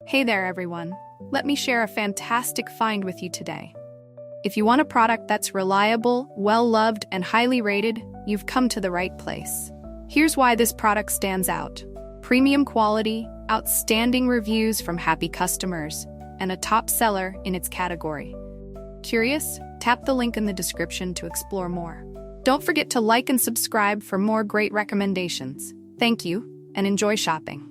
Hey there, everyone. Let me share a fantastic find with you today. If you want a product that's reliable, well-loved, and highly rated, you've come to the right place. Here's why this product stands out. Premium quality, outstanding reviews from happy customers, and a top seller in its category. Curious? Tap the link in the description to explore more. Don't forget to like and subscribe for more great recommendations. Thank you, and enjoy shopping.